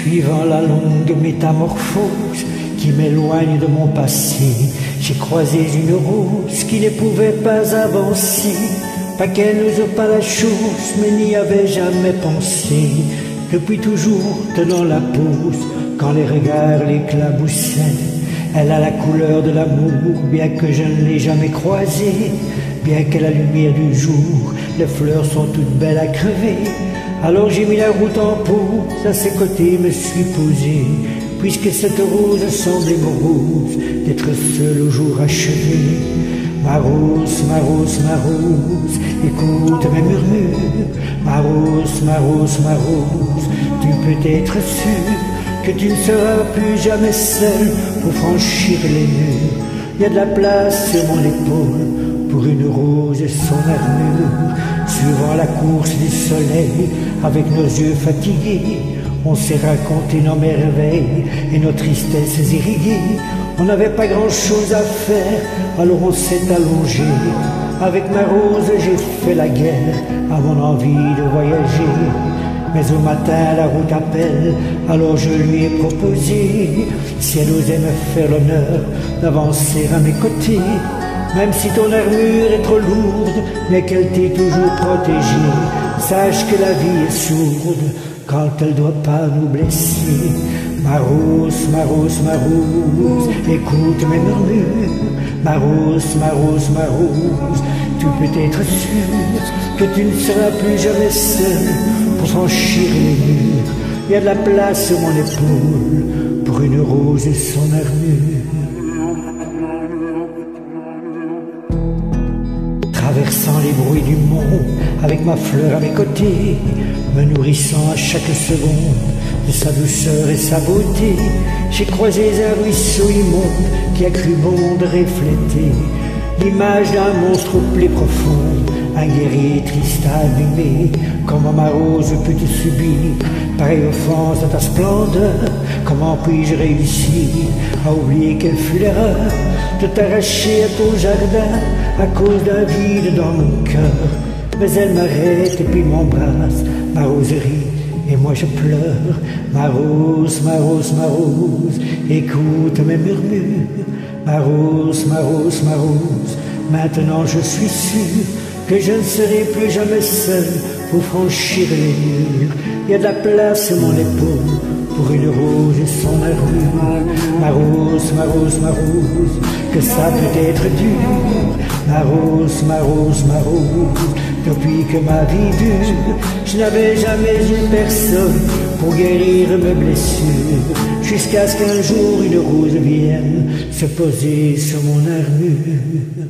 Suivant la longue métamorphose qui m'éloigne de mon passé, j'ai croisé une rose qui ne pouvait pas avancer. Pas qu'elle n'ose pas la chose, mais n'y avait jamais pensé. Depuis toujours, tenant la pose, quand les regards l'éclaboussaient, elle a la couleur de l'amour, bien que je ne l'ai jamais croisée. Bien qu'à la lumière du jour, les fleurs sont toutes belles à crever. Alors j'ai mis la route en pause, à ses côtés me suis posé, puisque cette rose semblait morose d'être seule au jour achevé. Ma rose, ma rose, ma rose, écoute mes murmures. Ma rose, ma rose, ma rose, tu peux être sûr que tu ne seras plus jamais seule pour franchir les murs. Il y a de la place sur mon épaule pour une rose et son armure. Suivant la course du soleil, avec nos yeux fatigués, on s'est raconté nos merveilles et nos tristesses irriguées. On n'avait pas grand-chose à faire, alors on s'est allongé. Avec ma rose, j'ai fait la guerre à mon envie de voyager. Mais au matin, la route appelle, alors je lui ai proposé, si elle osait me faire l'honneur d'avancer à mes côtés. Même si ton armure est trop lourde, mais qu'elle t'ait toujours protégée, sache que la vie est sourde quand elle doit pas nous blesser. Ma rose, ma rose, ma rose, écoute mes murmures. Ma rose, ma rose, ma rose, tu peux être sûr que tu ne seras plus jamais seule pour franchir les murs. Il y a de la place sur mon épaule pour une rose et son armure. Traversant les bruits du monde, avec ma fleur à mes côtés, me nourrissant à chaque seconde de sa douceur et sa beauté, j'ai croisé un ruisseau immonde qui a cru bon de refléter l'image d'un monstre au blé profond, un guerrier triste à abîmer. Comment ma rose peut-tu subir pareille offense à ta splendeur? Comment puis-je réussir à oublier quelle fut l'erreur de t'arracher à ton jardin à cause d'un vide dans mon cœur? Mais elle m'arrête et puis m'embrasse, ma roserie, et moi je pleure. Ma rose, ma rose, ma rose, écoute mes murmures. Ma rose, ma rose, ma rose, maintenant je suis sûr que je ne serai plus jamais seul pour franchir les murs. Il y a de la place sur mon épaule pour une rose et son armure. Ma rose, ma rose, ma rose, que ça peut être dur. Ma rose, ma rose, ma rose, depuis que ma vie dure, je n'avais jamais eu personne pour guérir mes blessures, jusqu'à ce qu'un jour une rose vienne se poser sur mon armure.